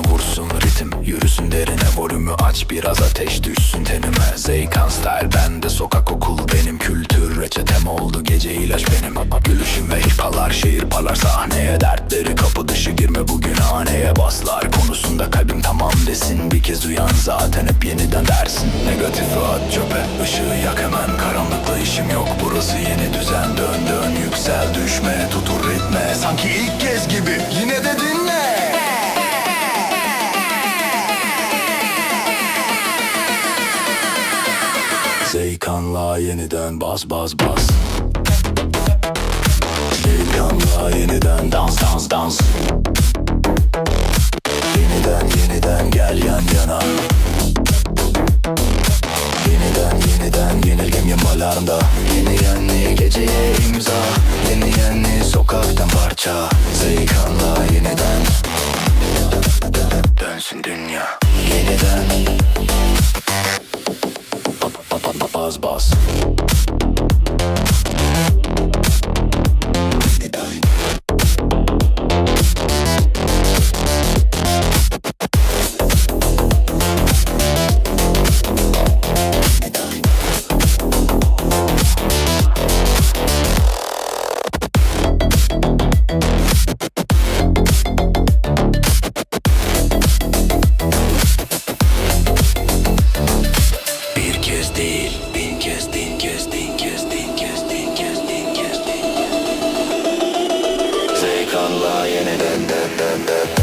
vursun ritim, yürüsün derine volümü aç, biraz ateş düşsün tenime. Zeykan style bende, sokak okul benim, kültür reçetem oldu, gece ilaç benim. Gülüşüm ve hipalar, şehir parlar sahneye, dertleri kapı dışı girme bugün haneye. Baslar konusunda kalbim tamam desin, bir kez uyan zaten hep yeniden dersin. Negatifi at çöpe, ışığı yak hemen, karanlıkla işim yok, burası yeni düzen. Dön dön yüksel düşme, tutur ritme, sanki ilk kez gibi, yine de dinle. Zeykan'la yeniden bas bas bas. Zeykan'la yeniden dans dans dans. Yeniden gel yan yana. Yeniden yenilgim yamalarımda. Yeni geceye imza, yeni sokaktan parça. Zeykan'la yeniden dönsün dünya. Yeniden bas bas. Değil, bin kez, din kez, din kez, din kez, din kez, din kez, din kez. Zeykan'la yeniden den den den.